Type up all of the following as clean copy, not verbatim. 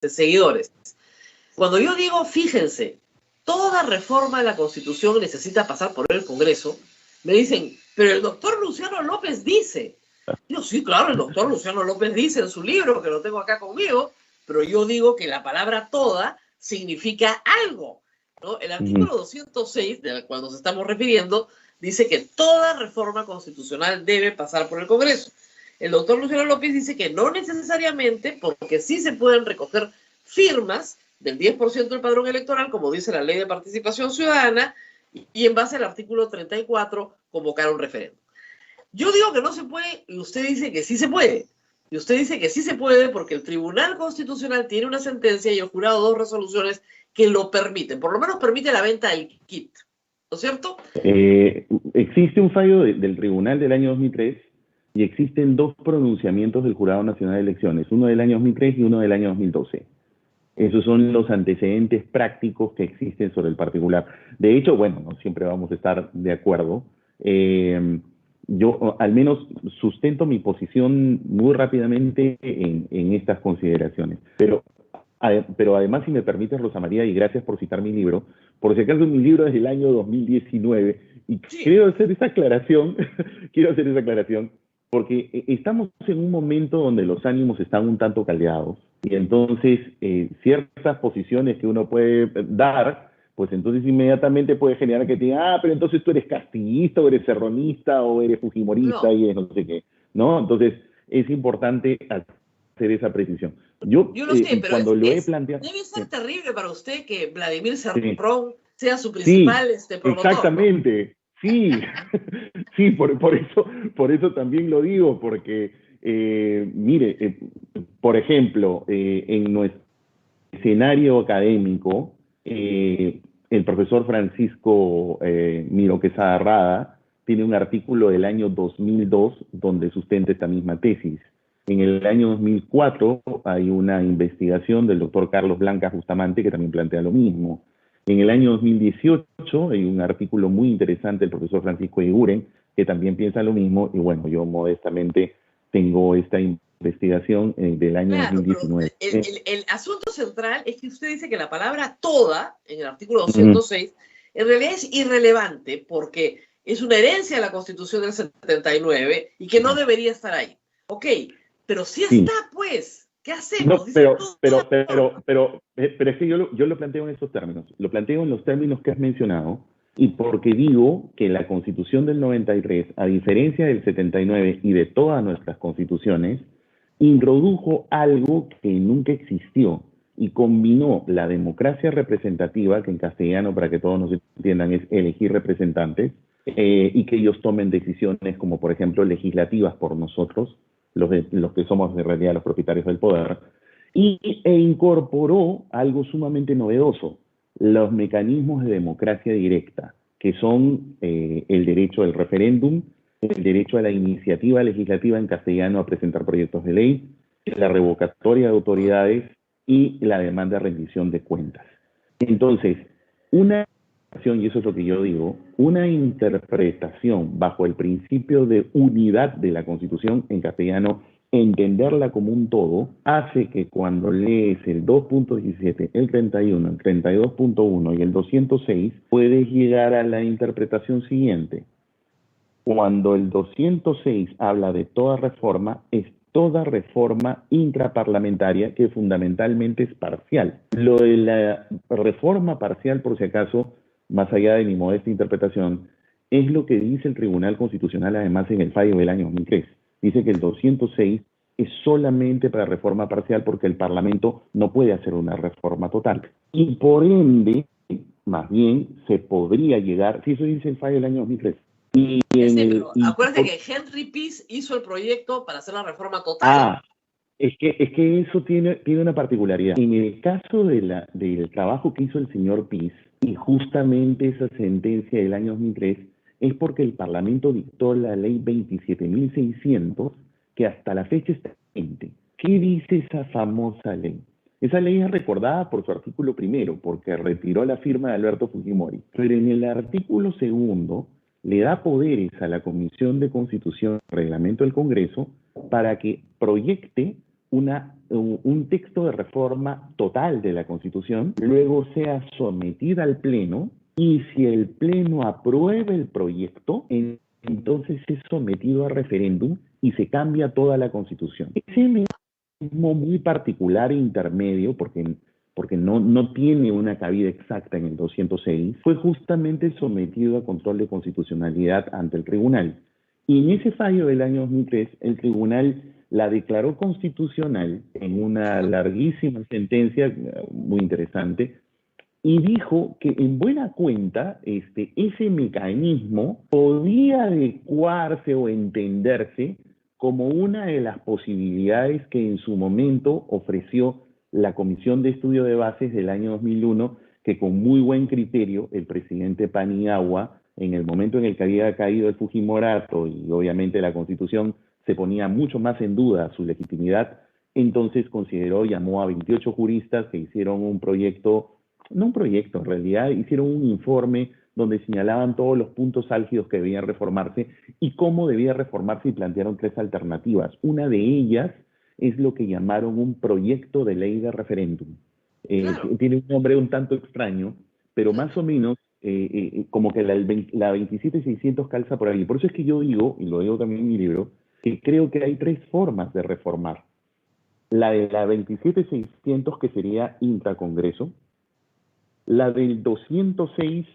seguidores. Cuando yo digo, fíjense, toda reforma de la Constitución necesita pasar por el Congreso, me dicen, pero el doctor Luciano López dice. Yo, sí, claro, el doctor Luciano López dice en su libro, que lo tengo acá conmigo, pero yo digo que la palabra toda significa algo, ¿no? El artículo 206, del cual nos estamos refiriendo, dice que toda reforma constitucional debe pasar por el Congreso. El doctor Luciano López dice que no necesariamente, porque sí se pueden recoger firmas del 10% del padrón electoral, como dice la Ley de Participación Ciudadana, y en base al artículo 34, convocar un referéndum. Yo digo que no se puede, y usted dice que sí se puede. Y usted dice que sí se puede porque el Tribunal Constitucional tiene una sentencia y el jurado 2 resoluciones que lo permiten. Por lo menos permite la venta del kit, ¿no es cierto? Existe un fallo del Tribunal del año 2003 y existen dos pronunciamientos del Jurado Nacional de Elecciones, uno del año 2003 y uno del año 2012. Esos son los antecedentes prácticos que existen sobre el particular. De hecho, bueno, no siempre vamos a estar de acuerdo. Yo al menos sustento mi posición muy rápidamente en estas consideraciones. Pero además, si me permites, Rosa María, y gracias por citar mi libro, por si acaso mi libro es del año 2019, y sí, quiero hacer esa aclaración, porque estamos en un momento donde los ánimos están un tanto caldeados, y entonces ciertas posiciones que uno puede dar, pues entonces inmediatamente puede generar que te digan, pero entonces tú eres castillista, o eres serronista, o eres fujimorista, no, y es no sé qué, ¿no? Entonces es importante hacer esa precisión. Yo lo sé, pero cuando lo he planteado... Debe ser terrible para usted que Vladimir Cerrón sea su principal promotor. Exactamente, ¿no? Sí, sí, por eso también lo digo, porque, mire, por ejemplo, en nuestro escenario académico, el profesor Francisco Miro Quesada Rada tiene un artículo del año 2002 donde sustenta esta misma tesis. En el año 2004 hay una investigación del doctor Carlos Blancas Bustamante que también plantea lo mismo. En el año 2018 hay un artículo muy interesante del profesor Francisco Eguren que también piensa lo mismo, y bueno, yo modestamente tengo esta investigación del año 2019. El asunto central es que usted dice que la palabra toda, en el artículo 206, en realidad es irrelevante porque es una herencia de la Constitución del 79 y que no debería estar ahí. Ok, pero sí está, pues. ¿Qué hacemos? No, pero es que yo lo planteo en estos términos. Lo planteo en los términos que has mencionado y porque digo que la Constitución del 93, a diferencia del 79 y de todas nuestras constituciones, introdujo algo que nunca existió y combinó la democracia representativa, que en castellano, para que todos nos entiendan, es elegir representantes, y que ellos tomen decisiones como, por ejemplo, legislativas por nosotros, los que somos en realidad los propietarios del poder, e incorporó algo sumamente novedoso, los mecanismos de democracia directa, que son el derecho al referéndum, el derecho a la iniciativa legislativa en castellano a presentar proyectos de ley, la revocatoria de autoridades y la demanda de rendición de cuentas. Entonces, y eso es lo que yo digo, una interpretación bajo el principio de unidad de la Constitución, en castellano, entenderla como un todo, hace que cuando lees el 2.17, el 31, el 32.1 y el 206, puedes llegar a la interpretación siguiente. Cuando el 206 habla de toda reforma, es toda reforma intraparlamentaria que fundamentalmente es parcial. Lo de la reforma parcial, por si acaso, más allá de mi modesta interpretación, es lo que dice el Tribunal Constitucional además en el fallo del año 2003. Dice que el 206 es solamente para reforma parcial porque el Parlamento no puede hacer una reforma total. Y por ende, más bien, se podría llegar, si eso dice el fallo del año 2003. Acuérdate que Henry Pease hizo el proyecto para hacer la reforma total. Es que eso tiene una particularidad. En el caso del trabajo que hizo el señor Pease, y justamente esa sentencia del año 2003, es porque el Parlamento dictó la ley 27.600, que hasta la fecha está vigente. ¿Qué dice esa famosa ley? Esa ley es recordada por su artículo primero, porque retiró la firma de Alberto Fujimori. Pero en el artículo segundo, le da poderes a la Comisión de Constitución y Reglamento del Congreso para que proyecte un texto de reforma total de la Constitución, luego sea sometida al Pleno, y si el Pleno aprueba el proyecto, entonces es sometido a referéndum y se cambia toda la Constitución. Ese mecanismo muy particular e intermedio, porque no tiene una cabida exacta en el 206, fue justamente sometido a control de constitucionalidad ante el tribunal. Y en ese fallo del año 2003, el tribunal la declaró constitucional en una larguísima sentencia muy interesante, y dijo que en buena cuenta ese mecanismo podía adecuarse o entenderse como una de las posibilidades que en su momento ofreció la Comisión de Estudio de Bases del año 2001, que con muy buen criterio el presidente Paniagua, en el momento en el que había caído el Fujimorato y obviamente la Constitución se ponía mucho más en duda su legitimidad, entonces consideró, llamó a 28 juristas que hicieron un proyecto, no un proyecto, en realidad hicieron un informe donde señalaban todos los puntos álgidos que debían reformarse y cómo debía reformarse, y plantearon 3 alternativas. Una de ellas es lo que llamaron un proyecto de ley de referéndum. Claro. Tiene un nombre un tanto extraño, pero más o menos como que la 27600 calza por ahí. Por eso es que yo digo, y lo digo también en mi libro, que creo que hay 3 formas de reformar. La de la 27600, que sería intracongreso, la del 206,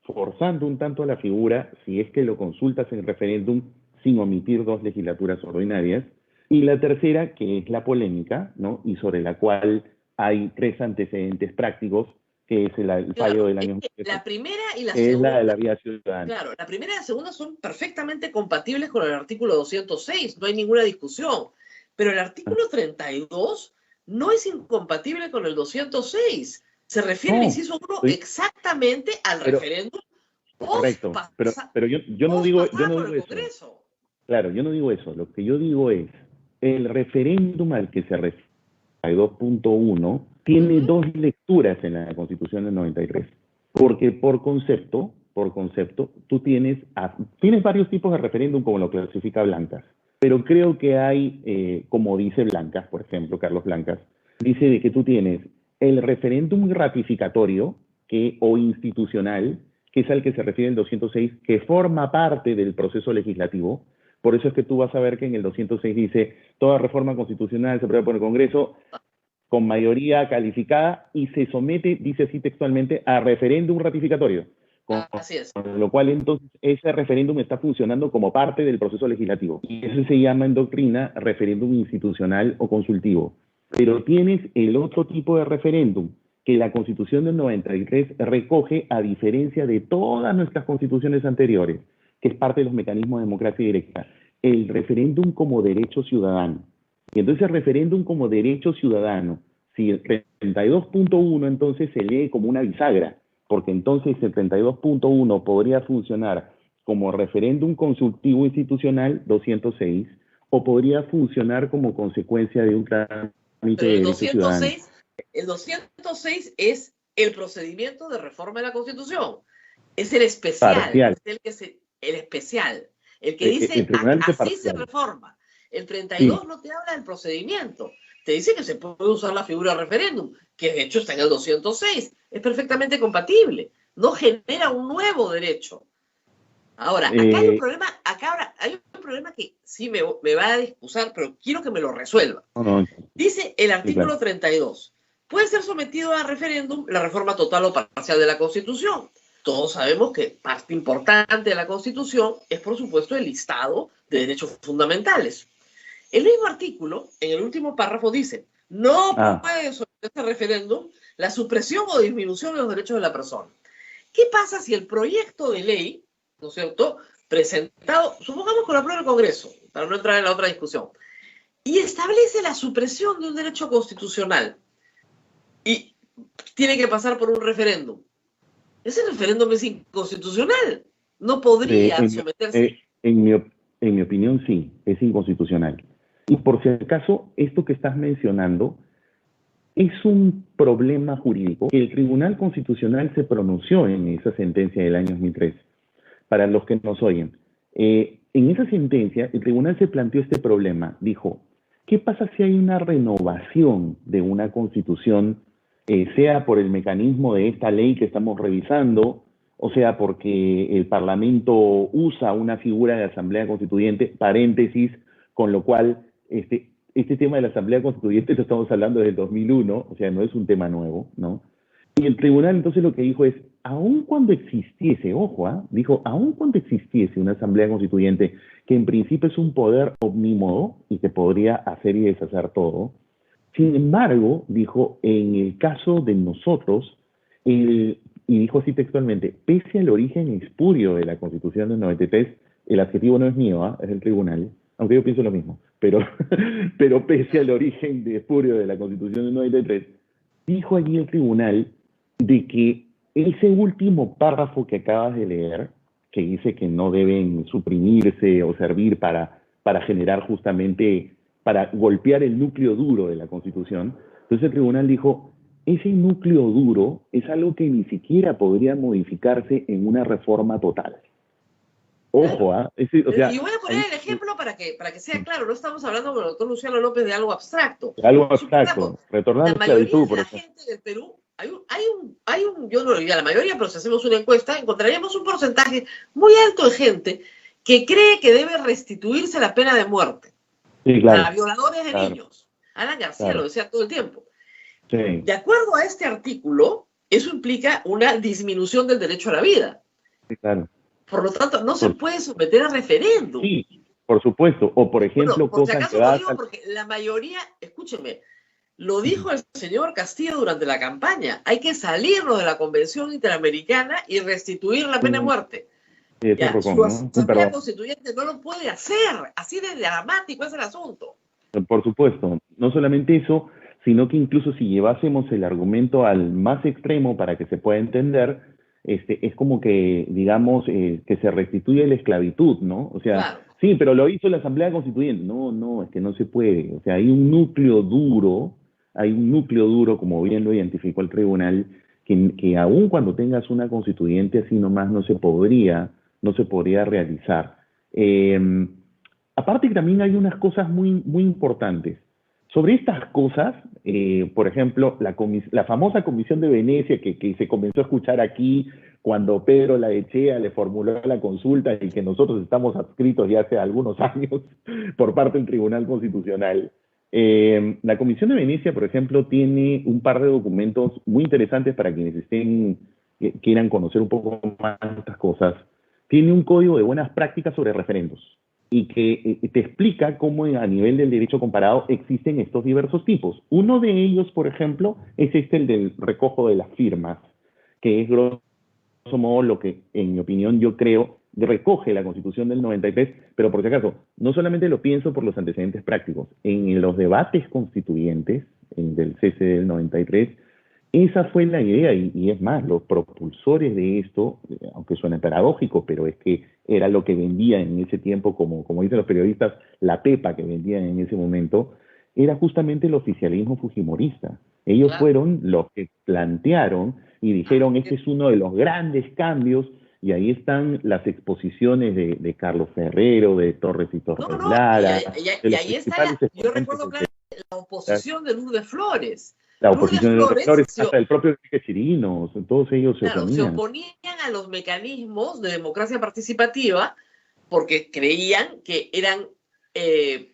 forzando un tanto a la figura, si es que lo consultas en referéndum sin omitir 2 legislaturas ordinarias, y la tercera, que es la polémica, ¿no? Y sobre la cual hay 3 antecedentes prácticos, que es el fallo del año... La primera y la es segunda, la de la vía ciudadana. claro, la primera y la segunda son perfectamente compatibles con el artículo 206, no hay ninguna discusión. Pero el artículo 32 no es incompatible con el 206. Se refiere al inciso 1 exactamente al referéndum. Correcto, pero yo no digo eso. Claro, yo no digo eso. Lo que yo digo es, el referéndum al que se refiere, 2.1, tiene 2 lecturas en la Constitución del 93. Porque por concepto, tú tienes varios tipos de referéndum, como lo clasifica Blancas. Pero creo que hay, como dice Blancas, por ejemplo, Carlos Blancas, dice de que tú tienes el referéndum ratificatorio o institucional, que es al que se refiere el 206, que forma parte del proceso legislativo. Por eso es que tú vas a ver que en el 206 dice, toda reforma constitucional se aprueba por el Congreso con mayoría calificada y se somete, dice así textualmente, a referéndum ratificatorio. Así es. Con lo cual, entonces, ese referéndum está funcionando como parte del proceso legislativo. Y eso se llama en doctrina referéndum institucional o consultivo. Pero tienes el otro tipo de referéndum que la Constitución del 93 recoge, a diferencia de todas nuestras constituciones anteriores, que es parte de los mecanismos de democracia directa, el referéndum como derecho ciudadano. Y entonces el referéndum como derecho ciudadano, si el 32.1 entonces se lee como una bisagra, porque entonces el 32.1 podría funcionar como referéndum consultivo institucional 206, o podría funcionar como consecuencia de un trámite de derecho ciudadano. El 206 es el procedimiento de reforma de la Constitución. Es el especial. Parcial. Es el especial. El que dice, así se reforma. El 32 sí. No te habla del procedimiento. Te dice que se puede usar la figura de referéndum, que de hecho está en el 206. Es perfectamente compatible. No genera un nuevo derecho. Ahora, acá hay un problema, hay un problema que sí me va a excusar, pero quiero que me lo resuelva. Dice el artículo 32. Puede ser sometido a referéndum la reforma total o parcial de la Constitución. Todos sabemos que parte importante de la Constitución es, por supuesto, el listado de derechos fundamentales. El mismo artículo, en el último párrafo, dice, no puede someterse a referéndum la supresión o disminución de los derechos de la persona. ¿Qué pasa si el proyecto de ley, ¿no es cierto?, presentado, supongamos que lo aprueba el Congreso, para no entrar en la otra discusión, y establece la supresión de un derecho constitucional y tiene que pasar por un referéndum? Ese referéndum es inconstitucional. No podría someterse. En mi opinión, sí, es inconstitucional. Y por si acaso, esto que estás mencionando es un problema jurídico que el Tribunal Constitucional se pronunció en esa sentencia del año 2003. Para los que nos oyen, en esa sentencia, el tribunal se planteó este problema. Dijo, ¿qué pasa si hay una renovación de una constitución, sea por el mecanismo de esta ley que estamos revisando, o sea porque el Parlamento usa una figura de asamblea constituyente, paréntesis, con lo cual este tema de la asamblea constituyente lo estamos hablando desde el 2001, o sea, no es un tema nuevo, ¿no? Y el tribunal entonces lo que dijo es, aun cuando existiese, ojo, dijo, aun cuando existiese una asamblea constituyente, que en principio es un poder omnímodo y que podría hacer y deshacer todo, sin embargo, dijo, en el caso de nosotros, y dijo así textualmente, pese al origen espurio de la Constitución del 93, el adjetivo no es mío, es del tribunal, aunque yo pienso lo mismo, pero pese al origen espurio de la Constitución del 93, dijo allí el tribunal de que ese último párrafo que acabas de leer, que dice que no deben suprimirse o servir para generar justamente, para golpear el núcleo duro de la Constitución, entonces el tribunal dijo, ese núcleo duro es algo que ni siquiera podría modificarse en una reforma total. Ojo, o sea, y voy a poner el ejemplo para que sea claro, no estamos hablando con el doctor Luciano López de algo abstracto. Algo abstracto, retornar a la esclavitud, por ejemplo. La gente del Perú, yo no lo diría la mayoría, pero si hacemos una encuesta, encontraríamos un porcentaje muy alto de gente que cree que debe restituirse la pena de muerte a violadores de niños. Alan García lo decía todo el tiempo. Sí. De acuerdo a este artículo, eso implica una disminución del derecho a la vida. Sí, claro. Por lo tanto, no se puede someter a referéndum. Sí, por supuesto. O, por ejemplo, por si acaso lo digo porque la mayoría, escúchenme, lo dijo el señor Castillo durante la campaña. Hay que salirnos de la Convención Interamericana y restituir la pena de muerte. Sí, su asamblea constituyente no lo puede hacer. Así de dramático es el asunto. Por supuesto. No solamente eso, sino que incluso si llevásemos el argumento al más extremo para que se pueda entender, es como que, digamos, que se restituye la esclavitud, ¿no? O sea, claro. Sí, pero lo hizo la Asamblea Constituyente. No, es que no se puede. O sea, hay un núcleo duro, como bien lo identificó el tribunal, que aun cuando tengas una constituyente así nomás no se podría realizar. Aparte que también hay unas cosas muy, muy importantes. Sobre estas cosas, por ejemplo, la famosa Comisión de Venecia que se comenzó a escuchar aquí cuando Pedro Laechea le formuló la consulta y que nosotros estamos adscritos ya hace algunos años por parte del Tribunal Constitucional. La Comisión de Venecia, por ejemplo, tiene un par de documentos muy interesantes para quienes quieran conocer un poco más estas cosas. Tiene un código de buenas prácticas sobre referendos y que te explica cómo a nivel del derecho comparado existen estos diversos tipos. Uno de ellos, por ejemplo, es el del recojo de las firmas, que es grosso modo lo que, en mi opinión, yo creo, recoge la Constitución del 93, pero por si acaso, no solamente lo pienso por los antecedentes prácticos. En los debates constituyentes del CC del 93, esa fue la idea, y es más, los propulsores de esto, aunque suene paradójico, pero es que era lo que vendían en ese tiempo, como dicen los periodistas, la pepa que vendían en ese momento, era justamente el oficialismo fujimorista. Ellos fueron los que plantearon y dijeron, este es uno de los grandes cambios, y ahí están las exposiciones de Carlos Ferrero, de Torres y Torres Lara. Y ahí está, yo recuerdo claro, la oposición de Lourdes Flores. La oposición de Lourdes Flores, hasta el propio Enrique Chirinos, todos ellos se oponían. Se oponían a los mecanismos de democracia participativa porque creían que eran,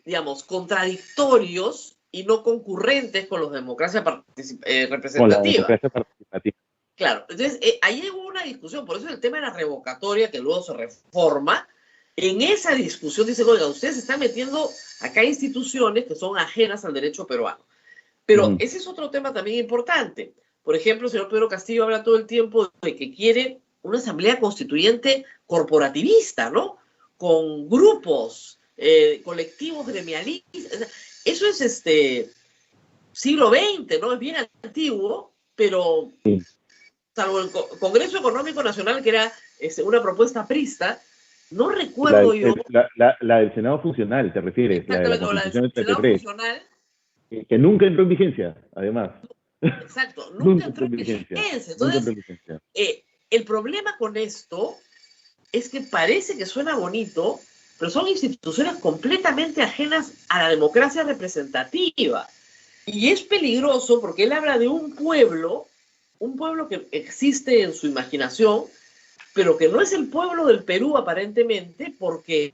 digamos, contradictorios y no concurrentes con los de democracia representativa. Con la democracia participativa. Claro, entonces ahí hubo una discusión, por eso el tema de la revocatoria que luego se reforma, en esa discusión dicen, oiga, ustedes están metiendo acá instituciones que son ajenas al derecho peruano. Pero ese es otro tema también importante. Por ejemplo, el señor Pedro Castillo habla todo el tiempo de que quiere una asamblea constituyente corporativista, ¿no? Con grupos, colectivos gremialistas. Eso es siglo XX, ¿no? Es bien antiguo, pero salvo el Congreso Económico Nacional, que era una propuesta aprista, no recuerdo yo... La del Senado Funcional, ¿te refieres? Exactamente, la del Senado Funcional. Que nunca entró en vigencia, además. Exacto, nunca entró en vigencia. Entonces, el problema con esto es que parece que suena bonito, pero son instituciones completamente ajenas a la democracia representativa. Y es peligroso porque él habla de un pueblo que existe en su imaginación, pero que no es el pueblo del Perú aparentemente, porque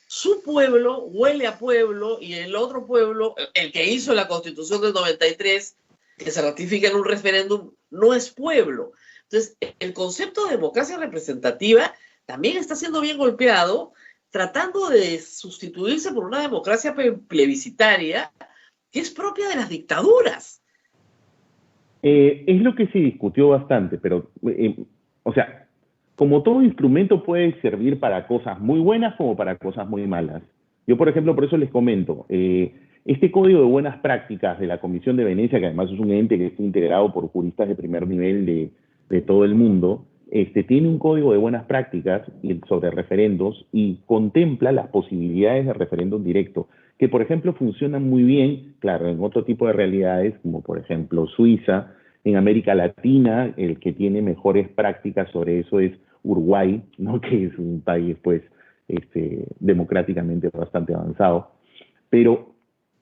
su pueblo huele a pueblo y el otro pueblo, el que hizo la Constitución del 93, que se ratifica en un referéndum, no es pueblo. Entonces, el concepto de democracia representativa también está siendo bien golpeado, tratando de sustituirse por una democracia plebiscitaria que es propia de las dictaduras. Es lo que se discutió bastante, pero, o sea, como todo instrumento puede servir para cosas muy buenas como para cosas muy malas. Yo, por ejemplo, por eso les comento, este código de buenas prácticas de la Comisión de Venecia, que además es un ente que está integrado por juristas de primer nivel de todo el mundo, tiene un código de buenas prácticas sobre referendos y contempla las posibilidades de referéndum directo, que por ejemplo funcionan muy bien, claro, en otro tipo de realidades, como por ejemplo Suiza. En América Latina, el que tiene mejores prácticas sobre eso es Uruguay, ¿no? Que es un país pues democráticamente bastante avanzado. Pero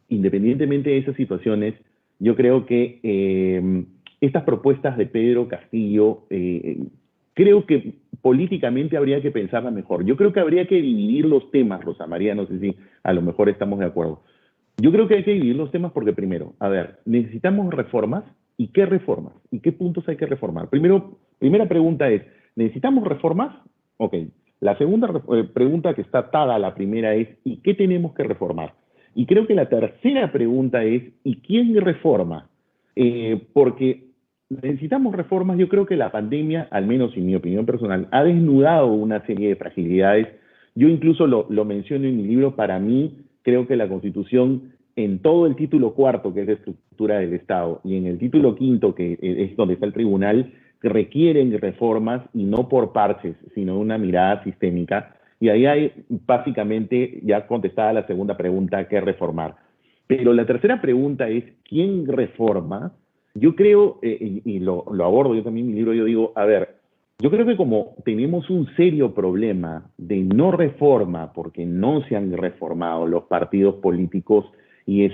independientemente de esas situaciones, yo creo que estas propuestas de Pedro Castillo, creo que políticamente habría que pensarla mejor. Yo creo que habría que dividir los temas, Rosa María, no sé si a lo mejor estamos de acuerdo. Yo creo que hay que dividir los temas porque primero, a ver, necesitamos reformas. ¿Y qué reformas? ¿Y qué puntos hay que reformar? Primera pregunta es, ¿necesitamos reformas? Ok. La segunda pregunta que está atada a la primera es, ¿y qué tenemos que reformar? Y creo que la tercera pregunta es, ¿y quién reforma? Porque necesitamos reformas. Yo creo que la pandemia, al menos en mi opinión personal, ha desnudado una serie de fragilidades. Yo incluso lo menciono en mi libro. Para mí, creo que la Constitución, en todo el título cuarto, que es la estructura del Estado, y en el título quinto, que es donde está el tribunal, requieren reformas y no por parches, sino una mirada sistémica. Y ahí hay básicamente ya contestada la segunda pregunta, ¿qué reformar? Pero la tercera pregunta es, ¿quién reforma? Yo creo, y lo abordo yo también en mi libro, yo digo, a ver, yo creo que como tenemos un serio problema de no reforma, porque no se han reformado los partidos políticos y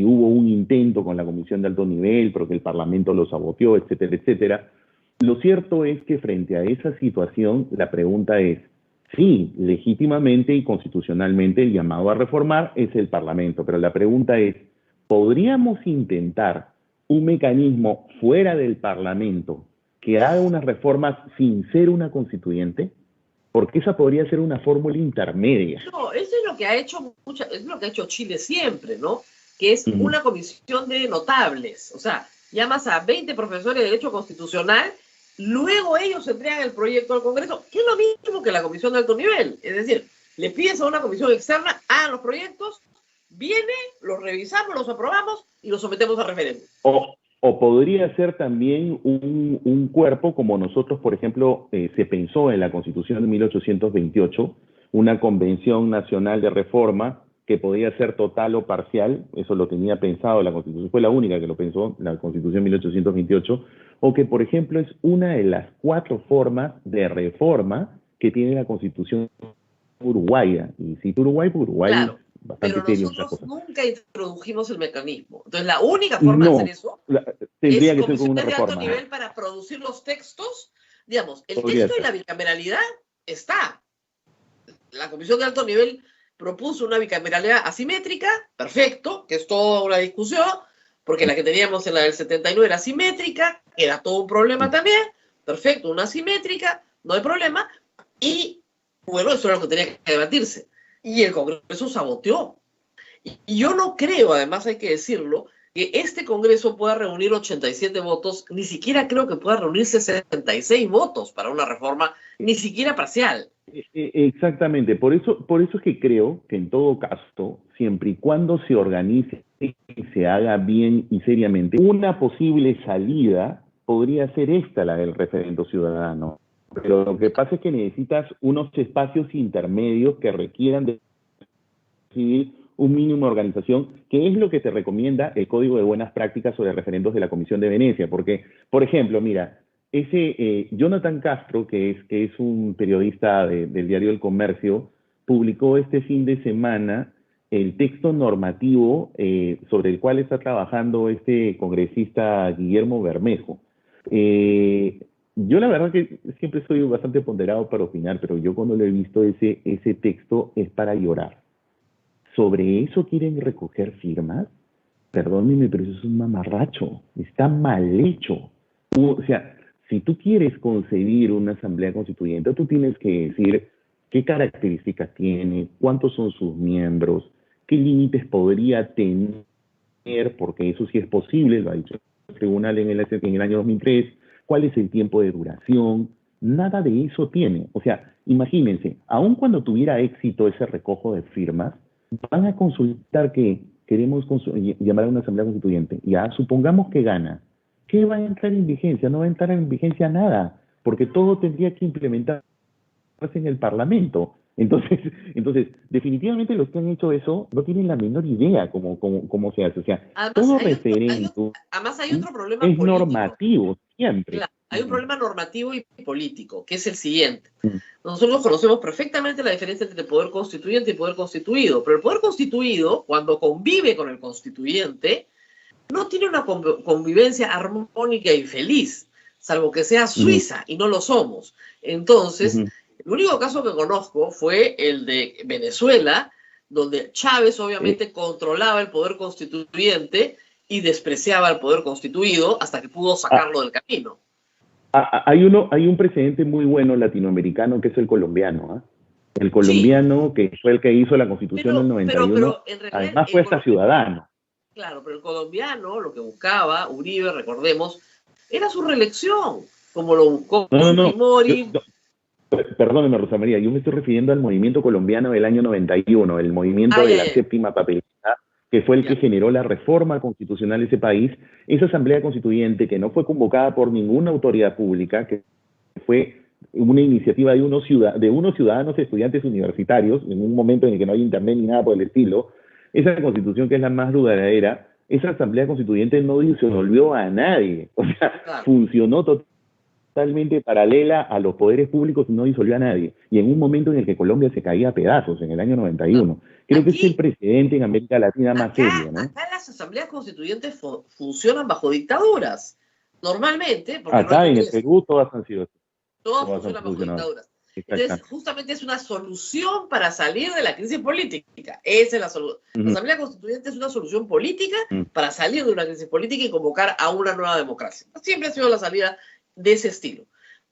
hubo un intento con la Comisión de Alto Nivel, pero que el Parlamento lo saboteó, etcétera, etcétera. Lo cierto es que frente a esa situación, la pregunta es, sí, legítimamente y constitucionalmente el llamado a reformar es el Parlamento, pero la pregunta es, ¿podríamos intentar un mecanismo fuera del Parlamento que haga unas reformas sin ser una constituyente? Porque esa podría ser una fórmula intermedia. No, eso es lo que ha hecho es lo que ha hecho Chile siempre, ¿no? Que es una comisión de notables. O sea, llamas a 20 profesores de Derecho Constitucional, luego ellos entregan el proyecto al Congreso, que es lo mismo que la comisión de alto nivel. Es decir, le pides a una comisión externa, hagan los proyectos, viene, los revisamos, los aprobamos y los sometemos a referéndum. O podría ser también un cuerpo, como nosotros, por ejemplo, se pensó en la Constitución de 1828, una Convención Nacional de Reforma que podía ser total o parcial, eso lo tenía pensado la Constitución, fue la única que lo pensó, la Constitución de 1828, o que, por ejemplo, es una de las 4 formas de reforma que tiene la Constitución uruguaya. Y si Uruguay, pues Uruguay, claro. bastante Pero serio. nosotros nunca introdujimos el mecanismo. Entonces, la única forma de hacer eso tendría es que ser con una comisiones de alto reforma nivel para producir los textos. Digamos, el Podría texto ser. y la bicameralidad está. La comisión de alto nivel propuso una bicameralidad asimétrica, perfecto, que es toda una discusión, porque la que teníamos en la del 79 era asimétrica, era todo un problema también, perfecto, una asimétrica, no hay problema, y bueno, eso era lo que tenía que debatirse. Y el Congreso saboteó. Y yo no creo, además hay que decirlo, que este Congreso pueda reunir 87 votos, ni siquiera creo que pueda reunir 66 votos para una reforma, ni siquiera parcial. Exactamente, por eso es que creo que en todo caso, siempre y cuando se organice y se haga bien y seriamente, una posible salida podría ser esta, la del referendo ciudadano. Pero lo que pasa es que necesitas unos espacios intermedios que requieran de recibir un mínimo de organización, que es lo que te recomienda el Código de Buenas Prácticas sobre referendos de la Comisión de Venecia. Porque, por ejemplo, mira, Jonathan Castro, que es un periodista del diario El Comercio, publicó este fin de semana el texto normativo sobre el cual está trabajando este congresista Guillermo Bermejo. Yo la verdad que siempre soy bastante ponderado para opinar, pero yo cuando lo he visto ese texto es para llorar. ¿Sobre eso quieren recoger firmas? Perdónenme, pero eso es un mamarracho. Está mal hecho. O sea, si tú quieres concebir una asamblea constituyente, tú tienes que decir qué características tiene, cuántos son sus miembros, qué límites podría tener, porque eso sí es posible, lo ha dicho el tribunal en el año 2003, cuál es el tiempo de duración, nada de eso tiene. O sea, imagínense, aun cuando tuviera éxito ese recojo de firmas, van a consultar que queremos llamar a una asamblea constituyente. Ya, supongamos que gana. ¿Qué va a entrar en vigencia? No va a entrar en vigencia nada, porque todo tendría que implementarse en el Parlamento. Entonces, definitivamente los que han hecho eso no tienen la menor idea cómo se hace. O sea, Además, todo referéndum hay otro problema es político. Normativo, siempre. Claro, hay un problema normativo y político, que es el siguiente. Nosotros conocemos perfectamente la diferencia entre poder constituyente y poder constituido, pero el poder constituido, cuando convive con el constituyente, no tiene una convivencia armónica y feliz, salvo que sea Suiza, y no lo somos. Entonces, el único caso que conozco fue el de Venezuela, donde Chávez obviamente controlaba el poder constituyente y despreciaba el poder constituido hasta que pudo sacarlo del camino. Hay un precedente muy bueno latinoamericano que es el colombiano. El colombiano, sí, que fue el que hizo la Constitución del 91, pero en realidad, además fue hasta ciudadano. Claro, pero el colombiano lo que buscaba, Uribe, recordemos, era su reelección, como lo buscó Fujimori. Perdóneme, Rosa María, yo me estoy refiriendo al movimiento colombiano del año 91, el movimiento de la séptima papeleta, que fue el que generó la reforma constitucional de ese país, esa asamblea constituyente que no fue convocada por ninguna autoridad pública, que fue una iniciativa de unos ciudadanos estudiantes universitarios, en un momento en el que no hay internet ni nada por el estilo. Esa constitución, que es la más duradera, esa asamblea constituyente no disolvió a nadie, o sea, funcionó totalmente paralela a los poderes públicos y no disolvió a nadie. Y en un momento en el que Colombia se caía a pedazos, en el año 91. Creo que es el precedente en América Latina más serio, ¿no? Acá las asambleas constituyentes funcionan bajo dictaduras, normalmente. Porque acá en el Perú todas han sido así. Todas funcionan bajo dictaduras. Entonces, justamente es una solución para salir de la crisis política. Esa es la solución. La Asamblea Constituyente es una solución política para salir de una crisis política y convocar a una nueva democracia. Siempre ha sido la salida de ese estilo.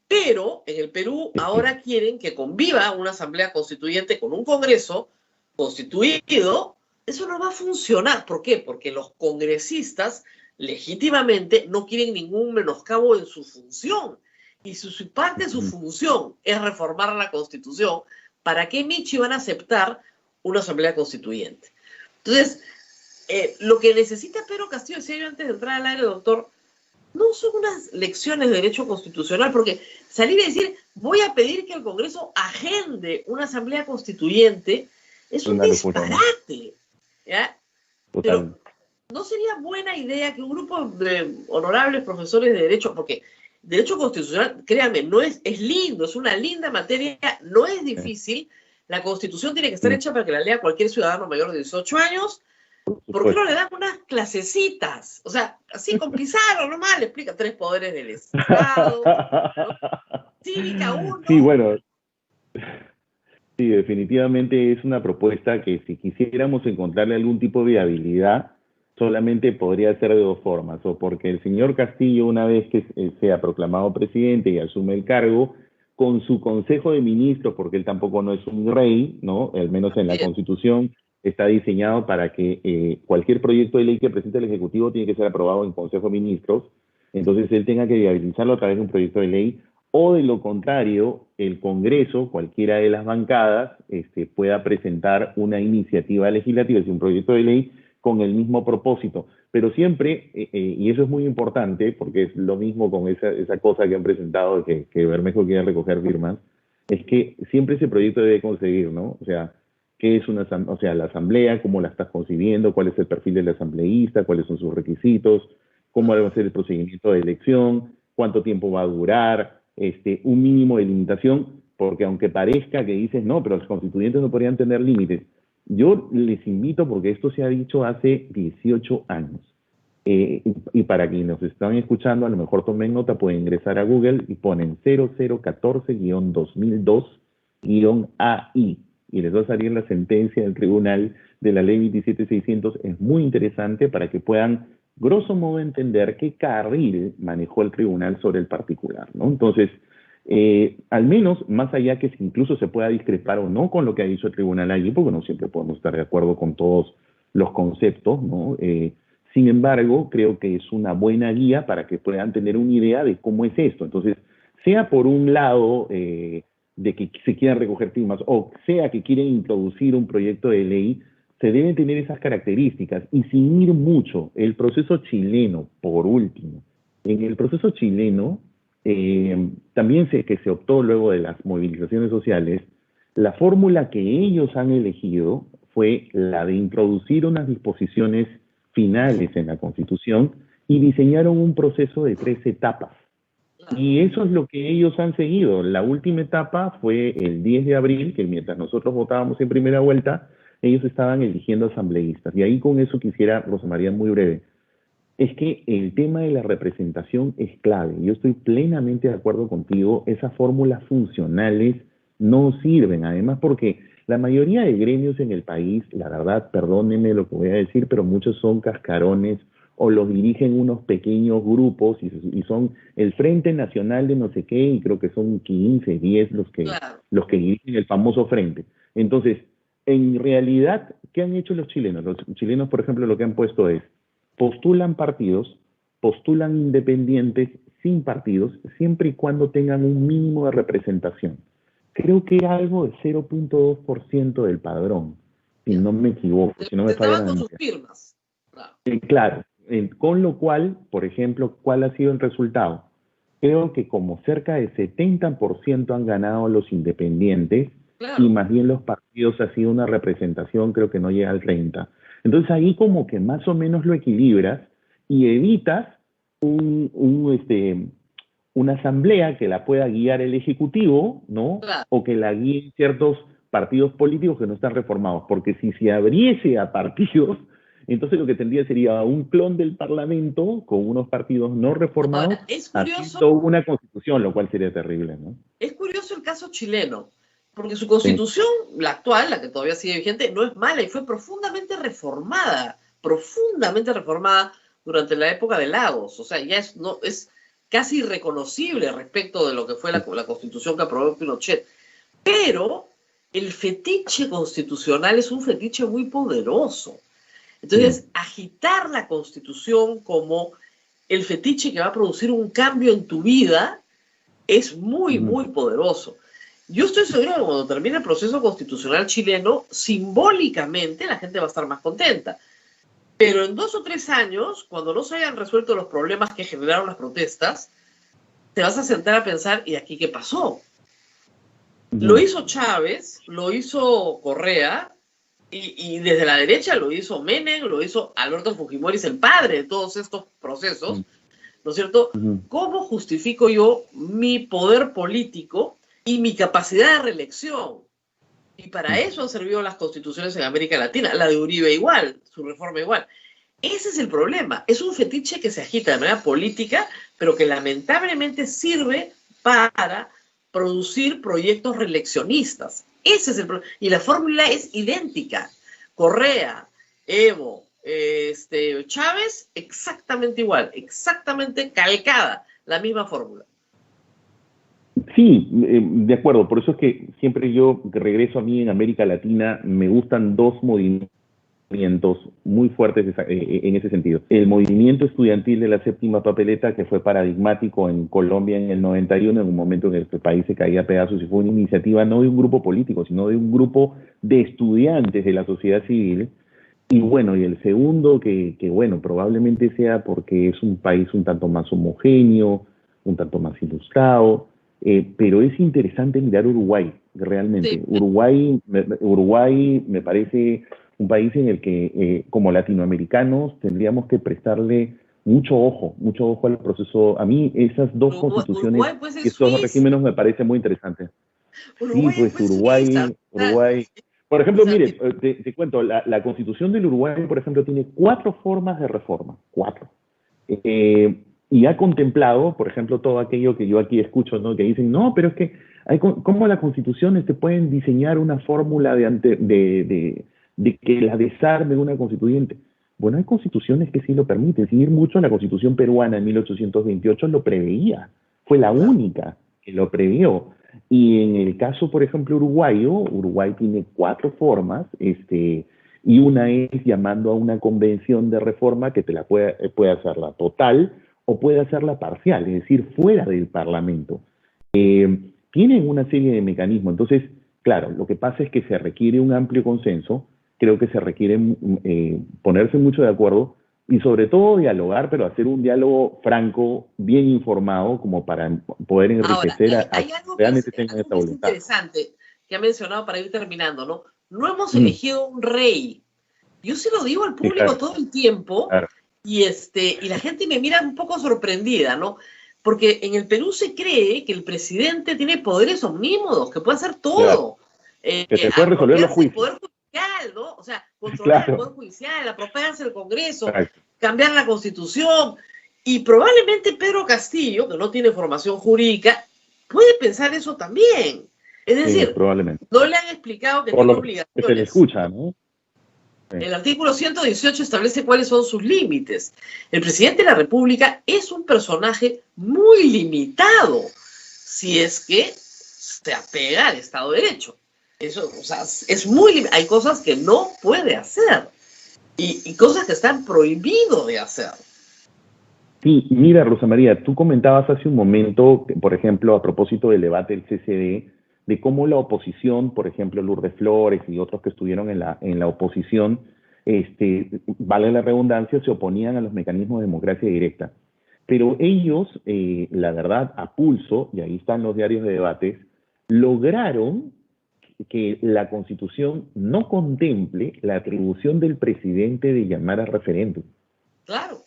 Pero en el Perú ahora quieren que conviva una Asamblea Constituyente con un Congreso constituido. Eso no va a funcionar. ¿Por qué? Porque los congresistas legítimamente no quieren ningún menoscabo en su función. Y si parte de su función es reformar la Constitución, ¿para qué Michi van a aceptar una asamblea constituyente? Entonces, lo que necesita Pedro Castillo, decía yo antes de entrar al aire, doctor, no son unas lecciones de derecho constitucional, porque salir y decir, voy a pedir que el Congreso agende una asamblea constituyente, es un disparate. ¿Ya? Pero no sería buena idea que un grupo de honorables profesores de derecho, porque derecho constitucional, créanme, no es lindo, es una linda materia, no es difícil. La Constitución tiene que estar hecha para que la lea cualquier ciudadano mayor de 18 años. ¿Por qué no le dan unas clasecitas? O sea, así con Pizarro nomás le explica 3 poderes del Estado, ¿no? Cívica 1. Sí, bueno, sí, definitivamente es una propuesta que si quisiéramos encontrarle algún tipo de viabilidad, solamente podría ser de dos formas, o porque el señor Castillo, una vez que sea proclamado presidente y asume el cargo, con su consejo de ministros, porque él tampoco no es un rey, ¿no? Al menos en la Constitución está diseñado para que cualquier proyecto de ley que presente el Ejecutivo tiene que ser aprobado en Consejo de Ministros, entonces él tenga que viabilizarlo a través de un proyecto de ley, o de lo contrario, el Congreso, cualquiera de las bancadas, pueda presentar una iniciativa legislativa, es decir, un proyecto de ley, con el mismo propósito, pero siempre, y eso es muy importante, porque es lo mismo con esa cosa que han presentado, que Bermejo quiere recoger firmas, es que siempre ese proyecto debe conseguir, ¿no? O sea, ¿qué es la asamblea? ¿Cómo la estás concibiendo? ¿Cuál es el perfil del asambleísta? ¿Cuáles son sus requisitos? ¿Cómo debe ser el procedimiento de elección? ¿Cuánto tiempo va a durar? Un mínimo de limitación, porque aunque parezca que dices, no, pero los constituyentes no podrían tener límites, yo les invito, porque esto se ha dicho hace 18 años, y para quienes nos están escuchando, a lo mejor tomen nota, pueden ingresar a Google y ponen 0014-2002-AI, y les va a salir la sentencia del tribunal de la ley 27600. Es muy interesante para que puedan, grosso modo, entender qué carril manejó el tribunal sobre el particular, ¿no? Entonces, al menos, más allá que incluso se pueda discrepar o no con lo que ha dicho el tribunal allí, porque no siempre podemos estar de acuerdo con todos los conceptos, ¿no? Sin embargo, creo que es una buena guía para que puedan tener una idea de cómo es esto. Entonces, sea por un lado de que se quieran recoger firmas, o sea que quieren introducir un proyecto de ley, se deben tener esas características y sin ir mucho. El proceso chileno, por último. En el proceso chileno, también sé que se optó luego de las movilizaciones sociales, la fórmula que ellos han elegido fue la de introducir unas disposiciones finales en la Constitución y diseñaron un proceso de 3 etapas. Y eso es lo que ellos han seguido. La última etapa fue el 10 de abril, que mientras nosotros votábamos en primera vuelta, ellos estaban eligiendo asambleístas. Y ahí con eso quisiera, Rosa María, muy breve, es que el tema de la representación es clave. Yo estoy plenamente de acuerdo contigo. Esas fórmulas funcionales no sirven, además porque la mayoría de gremios en el país, la verdad, perdónenme lo que voy a decir, pero muchos son cascarones o los dirigen unos pequeños grupos y son el Frente Nacional de no sé qué, y creo que son 15, 10 los que dirigen el famoso frente. Entonces, en realidad, ¿qué han hecho los chilenos? Los chilenos, por ejemplo, lo que han puesto es, postulan partidos, postulan independientes sin partidos, siempre y cuando tengan un mínimo de representación. Creo que era algo de 0.2% del padrón, si no me equivoco, si no me falla la memoria. Sus firmas. Claro, con lo cual, por ejemplo, ¿cuál ha sido el resultado? Creo que como cerca de 70% han ganado los independientes, claro, y más bien los partidos ha sido una representación, creo que no llega al 30%. Entonces ahí como que más o menos lo equilibras y evitas una asamblea que la pueda guiar el Ejecutivo, ¿no? Claro. O que la guíen ciertos partidos políticos que no están reformados, porque si se abriese a partidos, entonces lo que tendría sería un clon del Parlamento con unos partidos no reformados. Ahora, es curioso, haciendo una constitución, lo cual sería terrible, ¿no? Es curioso el caso chileno, porque su constitución, sí, la actual, la que todavía sigue vigente, no es mala y fue profundamente reformada durante la época de Lagos. O sea, ya es casi irreconocible respecto de lo que fue la constitución que aprobó Pinochet. Pero el fetiche constitucional es un fetiche muy poderoso. Entonces, agitar la Constitución como el fetiche que va a producir un cambio en tu vida es muy, muy poderoso. Yo estoy seguro que cuando termine el proceso constitucional chileno, simbólicamente la gente va a estar más contenta. Pero en 2 o 3 años, cuando no se hayan resuelto los problemas que generaron las protestas, te vas a sentar a pensar, ¿y aquí qué pasó? Lo hizo Chávez, lo hizo Correa, y desde la derecha lo hizo Menem, lo hizo Alberto Fujimori, es el padre de todos estos procesos, ¿no es cierto? ¿Cómo justifico yo mi poder político y mi capacidad de reelección? Y para eso han servido las constituciones en América Latina, la de Uribe igual, su reforma igual. Ese es el problema, es un fetiche que se agita de manera política, pero que lamentablemente sirve para producir proyectos reeleccionistas. Ese es el problema. Y la fórmula es idéntica. Correa, Evo, Chávez, exactamente igual, exactamente calcada, la misma fórmula. Sí, de acuerdo. Por eso es que siempre yo regreso a mí en América Latina, me gustan 2 movimientos muy fuertes en ese sentido. El movimiento estudiantil de la séptima papeleta, que fue paradigmático en Colombia en el 91, en un momento en el que el país se caía a pedazos, y fue una iniciativa no de un grupo político, sino de un grupo de estudiantes de la sociedad civil. Y bueno, y el segundo, que bueno, probablemente sea porque es un país un tanto más homogéneo, un tanto más ilustrado, pero es interesante mirar Uruguay, realmente. Sí. Uruguay me parece un país en el que, como latinoamericanos, tendríamos que prestarle mucho ojo al proceso. A mí esas 2 constituciones, esos regímenes me parecen muy interesantes. Sí, Uruguay es pues muy sumisa. Uruguay. Por O ejemplo, sea, mire, te cuento, la constitución del Uruguay, por ejemplo, tiene 4 formas de reforma, 4. Y ha contemplado, por ejemplo, todo aquello que yo aquí escucho, ¿no? Que dicen, no, pero es que ¿cómo las constituciones se pueden diseñar una fórmula de que la desarme una constituyente? Bueno, hay constituciones que sí lo permiten. Sin ir mucho, la constitución peruana en 1828 lo preveía. Fue la claro. única que lo previó. Y en el caso, por ejemplo, uruguayo, Uruguay tiene 4 formas, y una es llamando a una convención de reforma que te la puede hacerla total o puede hacerla parcial, es decir, fuera del Parlamento. Tienen una serie de mecanismos. Entonces, claro, lo que pasa es que se requiere un amplio consenso, creo que se requiere ponerse mucho de acuerdo y sobre todo dialogar, pero hacer un diálogo franco, bien informado, como para poder Ahora, enriquecer a hay realmente tengan algo esta que es voluntad. interesante que ha mencionado para ir terminando, ¿no? No hemos Mm, elegido un rey. Yo se lo digo al sí, público claro, todo el tiempo claro, y la gente me mira un poco sorprendida, ¿no? Porque en el Perú se cree que el presidente tiene poderes omnímodos, que puede hacer claro. todo. Que te puede resolver los Apropiarse del juicios. poder judicial, ¿no? O sea, controlar el Claro, poder judicial, apropiarse del Congreso, exacto. cambiar la Constitución. Y probablemente Pedro Castillo, que no tiene formación jurídica, puede pensar eso también. Es decir, Probablemente. no le han explicado que Por tiene lo que se le obligaciones. escucha, ¿no? Sí, El artículo 118 establece cuáles son sus límites. El presidente de la República es un personaje muy limitado si es que se apega al Estado de Derecho. Eso, o sea, es muy limitado. Hay cosas que no puede hacer y cosas que están prohibido de hacer. sí, mira, Rosa María, tú comentabas hace un momento, por ejemplo, a propósito del debate del CCD, de cómo la oposición, por ejemplo, Lourdes Flores y otros que estuvieron en la oposición, vale la redundancia, se oponían a los mecanismos de democracia directa. Pero ellos, la verdad, a pulso, y ahí están los diarios de debates, lograron que la Constitución no contemple la atribución del presidente de llamar a referéndum. Claro.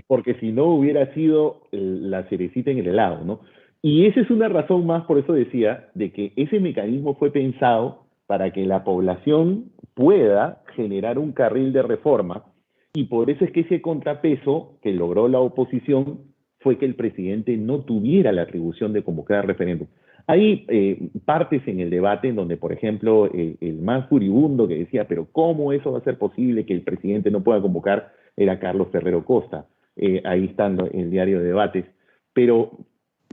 Porque si no hubiera sido la cerecita en el helado, ¿no? Y esa es una razón más, por eso decía, de que ese mecanismo fue pensado para que la población pueda generar un carril de reforma, y por eso es que ese contrapeso que logró la oposición fue que el presidente no tuviera la atribución de convocar referéndum. Hay partes en el debate en donde, por ejemplo, el más furibundo que decía, pero ¿cómo eso va a ser posible que el presidente no pueda convocar? Era Carlos Ferrero Costa. Ahí está el diario de debates. Pero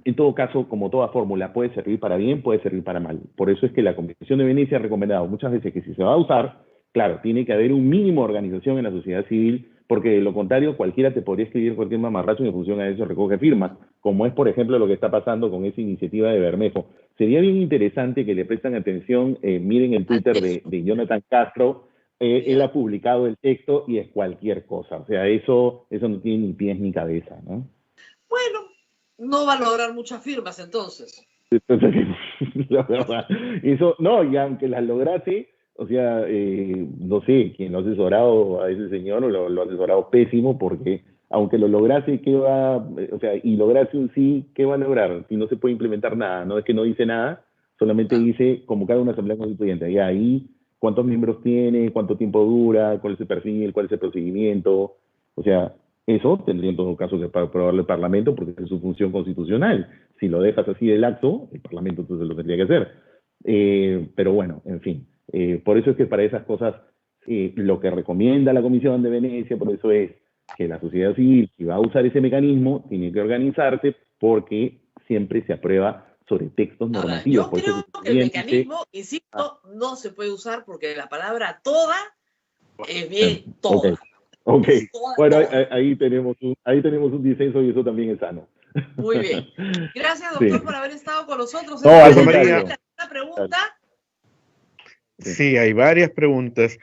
en todo caso, como toda fórmula, puede servir para bien, puede servir para mal. Por eso es que la Convención de Venecia ha recomendado muchas veces que si se va a usar, claro, tiene que haber un mínimo de organización en la sociedad civil, porque de lo contrario cualquiera te podría escribir cualquier mamarracho y en función a eso recoge firmas, como es por ejemplo lo que está pasando con esa iniciativa de Bermejo. Sería bien interesante que le prestan atención, miren el Twitter de Jonathan Castro, él ha publicado el texto y es cualquier cosa, o sea, eso no tiene ni pies ni cabeza, ¿no? Bueno, no va a lograr muchas firmas entonces. Entonces, la verdad, eso, no, y aunque las lograse, o sea, no sé, quien lo ha asesorado a ese señor lo ha asesorado pésimo, porque aunque lo lograse, ¿qué va? O sea, y lograse un sí, ¿qué va a lograr? Si no se puede implementar nada, no es que no dice nada, solamente Ah, dice convocar una asamblea constituyente, y ahí, ¿cuántos miembros tiene? ¿Cuánto tiempo dura? ¿Cuál es el perfil? ¿Cuál es el procedimiento? O sea, eso tendría en todo caso que aprobarlo el Parlamento porque es su función constitucional. Si lo dejas así de laxo, el Parlamento entonces lo tendría que hacer. Pero bueno, en fin. Por eso es que para esas cosas lo que recomienda la Comisión de Venecia, por eso es que la sociedad civil, si va a usar ese mecanismo, tiene que organizarse porque siempre se aprueba sobre textos ahora, normativos. yo Por eso creo que que el también dice, mecanismo, insisto, no se puede usar porque la palabra toda es bien ok, toda. ok. Es toda, Bueno, toda. ahí tenemos un disenso y eso también es sano. Muy bien. Gracias, Sí. doctor, por haber estado con nosotros. No, Es al Rosa excelente. María, contrario. ¿Una pregunta? Sí. sí, hay varias preguntas.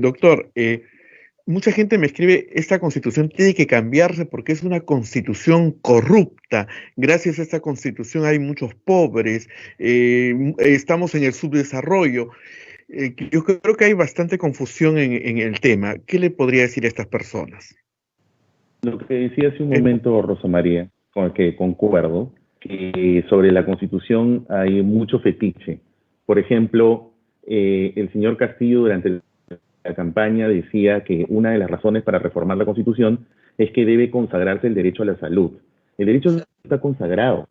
Doctor, mucha gente me escribe, esta constitución tiene que cambiarse porque es una constitución corrupta. Gracias a esta constitución hay muchos pobres, estamos en el subdesarrollo. Yo creo que hay bastante confusión en el tema. ¿Qué le podría decir a estas personas? Lo que decía hace un Es- momento Rosa María, con el que concuerdo, que sobre la Constitución hay mucho fetiche. Por ejemplo, el señor Castillo durante la campaña decía que una de las razones para reformar la Constitución es que debe consagrarse el derecho a la salud. El derecho está consagrado.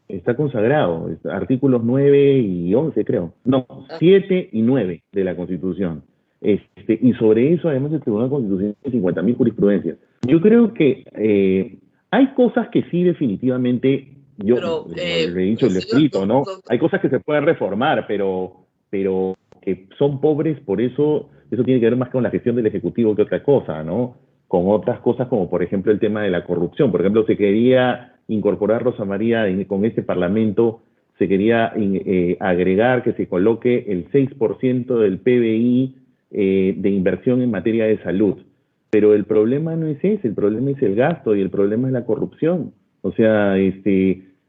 Está consagrado, artículos 9 y 11 creo. No, 7 y 9 de la Constitución. Y sobre eso además el Tribunal Constitucional tiene 50.000 jurisprudencias. Yo creo que hay cosas que sí definitivamente, yo Pero, lo he dicho, lo he escrito, ¿no? Hay cosas que se pueden reformar, pero que son pobres, por eso tiene que ver más con la gestión del Ejecutivo que otra cosa, ¿no? Con otras cosas como por ejemplo el tema de la corrupción. Por ejemplo, se quería incorporar, Rosa María, con este Parlamento, se quería agregar que se coloque el 6% del PBI de inversión en materia de salud. Pero el problema no es ese, el problema es el gasto y el problema es la corrupción. O sea,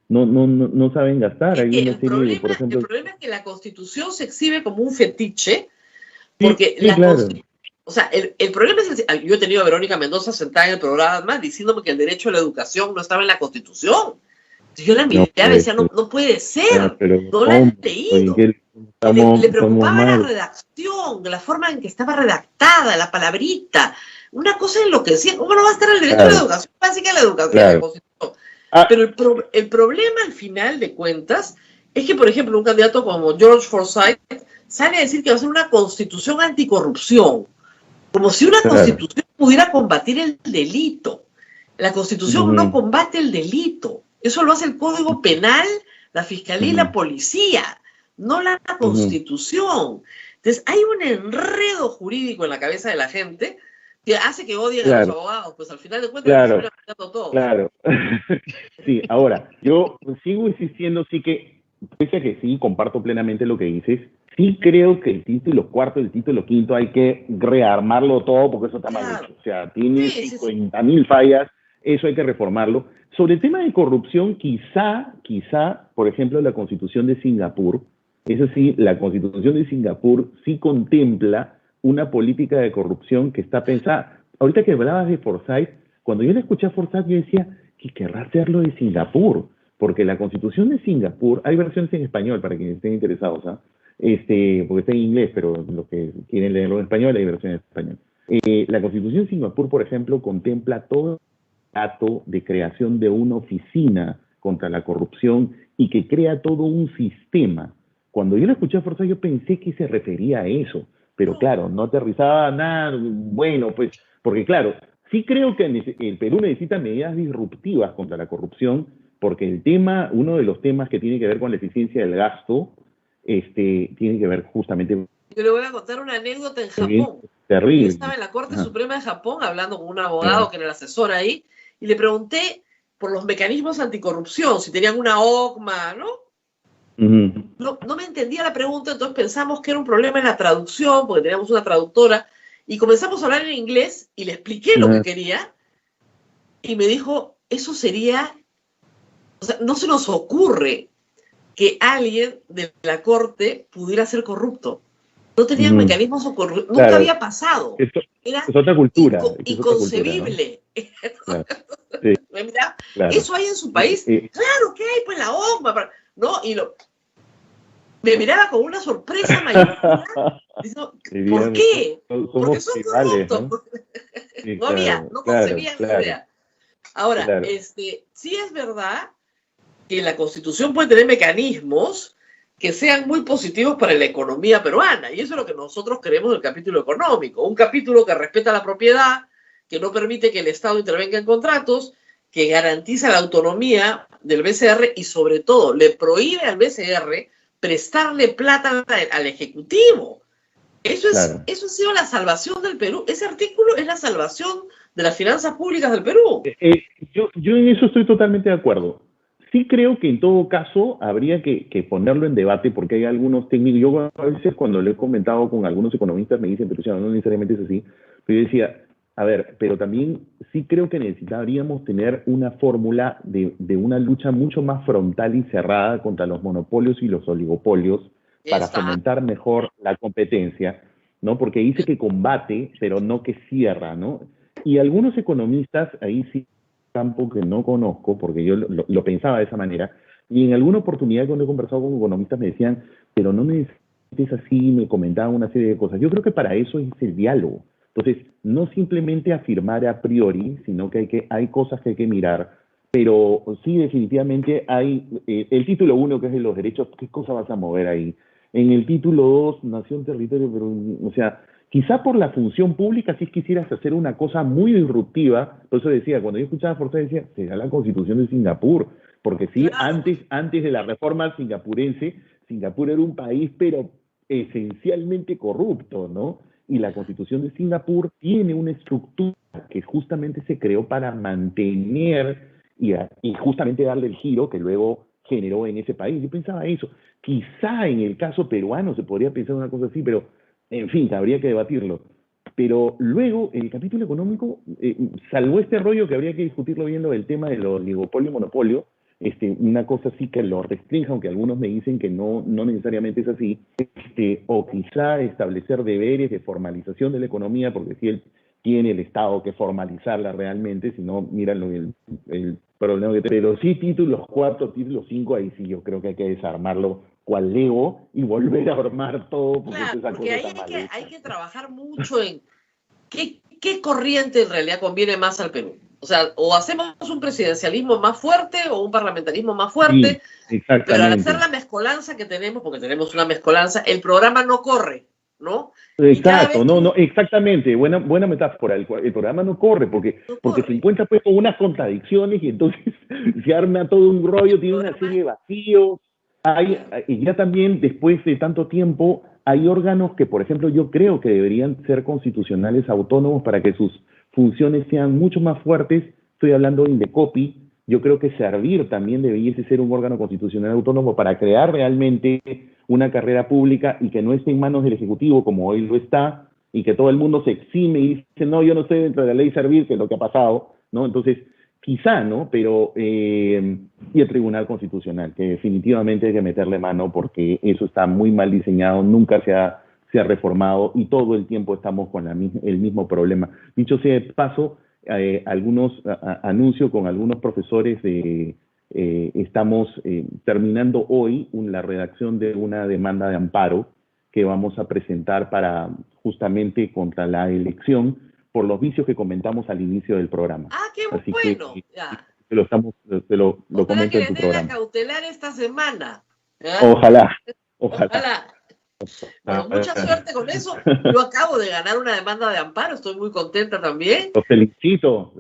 no saben gastar. Hay una serie de, por ejemplo... El problema es que la Constitución se exhibe como un fetiche, porque sí, claro. O sea, el problema es yo he tenido a Verónica Mendoza sentada en el programa diciéndome que el derecho a la educación no estaba en la Constitución. Yo la miré y decía, no puede ser, no la he leído. Le preocupaba la redacción, la forma en que estaba redactada, la palabrita. Una cosa enloquecía. ¿Cómo no va a estar el derecho a la educación básica en la educación en la Constitución? Pero el problema al final de cuentas es que, por ejemplo, un candidato como George Forsyth sale a decir que va a ser una constitución anticorrupción. Como si una constitución pudiera combatir el delito. La constitución no combate el delito. Eso lo hace el Código Penal, la Fiscalía y la Policía, no la constitución. Entonces hay un enredo jurídico en la cabeza de la gente que hace que odien a los abogados. Pues al final de cuentas terminan aplicando todo. Claro. Sí, ahora, yo sigo insistiendo, sí que, pese a que sí, comparto plenamente lo que dices, sí creo que el título cuarto y el título quinto hay que rearmarlo todo porque eso está mal hecho. O sea, tiene 50.000 fallas, eso hay que reformarlo. Sobre el tema de corrupción, quizá, por ejemplo, la Constitución de Singapur, eso sí, la Constitución de Singapur sí contempla una política de corrupción que está pensada. Ahorita que hablabas de Forsyth, cuando yo le escuché a Forsyth, yo decía, ¿qué querrá hacer lo de Singapur? Porque la Constitución de Singapur, hay versiones en español para quienes estén interesados, ¿ah? Porque está en inglés, pero los que quieren leerlo en español, hay versiones en español. La Constitución de Singapur, por ejemplo, contempla todo el dato de creación de una oficina contra la corrupción y que crea todo un sistema. Cuando yo lo escuché a Forsyth, yo pensé que se refería a eso, pero claro, no aterrizaba nada, bueno, pues, porque claro, sí creo que el Perú necesita medidas disruptivas contra la corrupción, porque uno de los temas que tiene que ver con la eficiencia del gasto, tiene que ver justamente... Yo le voy a contar una anécdota en Japón. Terrible. Yo estaba en la Corte Suprema de Japón hablando con un abogado que era el asesor ahí, y le pregunté por los mecanismos anticorrupción, si tenían una OCMA, ¿no? No me entendía la pregunta, entonces pensamos que era un problema en la traducción, porque teníamos una traductora, y comenzamos a hablar en inglés, y le expliqué lo que quería, y me dijo, eso sería... O sea, no se nos ocurre que alguien de la Corte pudiera ser corrupto. No tenían mecanismos o corruptos. Nunca había pasado. Era es otra cultura. Inconcebible. Eso hay en su país. Claro que hay, pues la OMA. ¿No? Me miraba con una sorpresa mayúscula. ¿Por qué? Porque son corruptos. No concebía esa idea. Ahora, sí es verdad que la Constitución puede tener mecanismos que sean muy positivos para la economía peruana, y eso es lo que nosotros queremos del capítulo económico, un capítulo que respeta la propiedad, que no permite que el Estado intervenga en contratos, que garantiza la autonomía del BCR y sobre todo le prohíbe al BCR prestarle plata al Ejecutivo. Eso ha sido la salvación del Perú. Ese artículo es la salvación de las finanzas públicas del Perú. Yo en eso estoy totalmente de acuerdo. Sí creo que en todo caso habría que ponerlo en debate porque hay algunos técnicos, yo a veces cuando lo he comentado con algunos economistas me dicen, pero no necesariamente es así, pero yo decía, a ver, pero también sí creo que necesitaríamos tener una fórmula de una lucha mucho más frontal y cerrada contra los monopolios y los oligopolios para fomentar mejor la competencia, ¿no? Porque dice que combate, pero no que cierra, ¿no? Y algunos economistas ahí sí campo que no conozco, porque yo lo pensaba de esa manera, y en alguna oportunidad cuando he conversado con economistas me decían, pero no me es así, me comentaban una serie de cosas. Yo creo que para eso es el diálogo. Entonces, no simplemente afirmar a priori, sino que hay cosas que hay que mirar, pero sí definitivamente hay, el título 1, que es de los derechos, ¿qué cosa vas a mover ahí? En el título 2, nación, territorio, pero, o sea, quizá por la función pública si quisieras hacer una cosa muy disruptiva. Por eso decía, cuando yo escuchaba a Forza decía, será la Constitución de Singapur, porque sí, Claro. antes de la reforma singapurense, Singapur era un país, pero esencialmente corrupto, ¿no? Y la Constitución de Singapur tiene una estructura que justamente se creó para mantener y justamente darle el giro que luego generó en ese país. Yo pensaba eso. Quizá en el caso peruano se podría pensar una cosa así, pero en fin, habría que debatirlo. Pero luego el capítulo económico salvó este rollo que habría que discutirlo viendo el tema de los oligopolio y monopolio, una cosa así que lo restrinja, aunque algunos me dicen que no necesariamente es así, o quizá establecer deberes de formalización de la economía, porque si él tiene el Estado que formalizarla realmente, si no, miran el problema que tiene. Pero sí, títulos 4, títulos 5, ahí sí yo creo que hay que desarmarlo cual Lego y volver a armar todo. Claro, porque ahí hay que trabajar mucho en qué corriente en realidad conviene más al Perú. O sea, o hacemos un presidencialismo más fuerte o un parlamentarismo más fuerte, sí, pero al hacer la mezcolanza que tenemos, porque tenemos una mezcolanza, el programa no corre, ¿no? Exacto, exactamente, buena metáfora, el programa no corre porque se encuentra pues con unas contradicciones y entonces se arma todo un rollo, tiene una serie de vacíos. Y ya también después de tanto tiempo hay órganos que, por ejemplo, yo creo que deberían ser constitucionales autónomos para que sus funciones sean mucho más fuertes. Estoy hablando de Indecopi. Yo creo que Servir también debiese ser un órgano constitucional autónomo para crear realmente una carrera pública y que no esté en manos del Ejecutivo como hoy lo está, y que todo el mundo se exime y dice, no, yo no estoy dentro de la ley Servir, que es lo que ha pasado, ¿no? Entonces, quizá, ¿no? Pero, y el Tribunal Constitucional, que definitivamente hay que meterle mano porque eso está muy mal diseñado, nunca se ha reformado y todo el tiempo estamos con el mismo problema. Dicho sea de paso, anuncio con algunos profesores estamos terminando hoy la redacción de una demanda de amparo que vamos a presentar para justamente contra la elección por los vicios que comentamos al inicio del programa. ¡Ah, qué así bueno! Te lo comento en tu programa. Ojalá que le den a cautelar esta semana. Ojalá. Bueno, mucha suerte con eso. Yo acabo de ganar una demanda de amparo, estoy muy contenta también. Los felicito.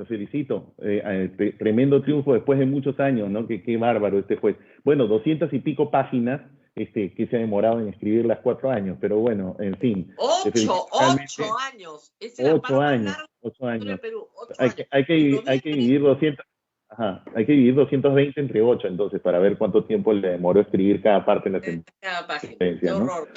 Tremendo triunfo después de muchos años, ¿no? Qué bárbaro este juez. Bueno, 200 y pico páginas que se ha demorado en escribir las 4 años, pero bueno, en fin. 8 años. Es el 8 años. En Perú. Hay que dividir 200. Ajá, hay que dividir 220 entre 8, entonces, para ver cuánto tiempo le demoró escribir cada parte de la sentencia. Cada página, qué horror.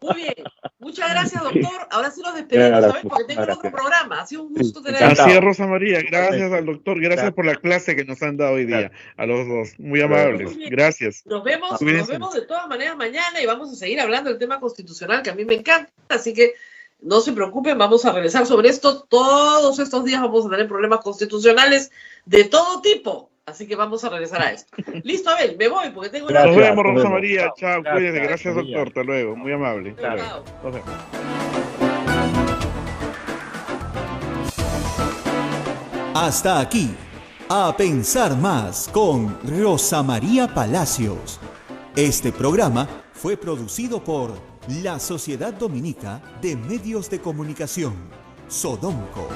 Muy bien, muchas gracias, doctor. Ahora sí nos despedimos, ¿sabes? Porque tengo otro programa. Ha sido un gusto tener. Así es, Rosa María. Gracias al doctor. Gracias por la clase que nos han dado hoy día. A los dos. Muy amables. Gracias. Nos vemos de todas maneras mañana y vamos a seguir hablando del tema constitucional que a mí me encanta. Así que no se preocupen, vamos a regresar sobre esto. Todos estos días vamos a tener problemas constitucionales de todo tipo. Así que vamos a regresar a esto. Listo, Abel, me voy porque tengo Nos vemos, Rosa María. Chao, cuídate. Gracias, doctor. Hasta luego. Muy amable. Chao. Nos vemos. Hasta aquí, A Pensar Más con Rosa María Palacios. Este programa fue producido por la Sociedad Dominica de Medios de Comunicación, Sodomco.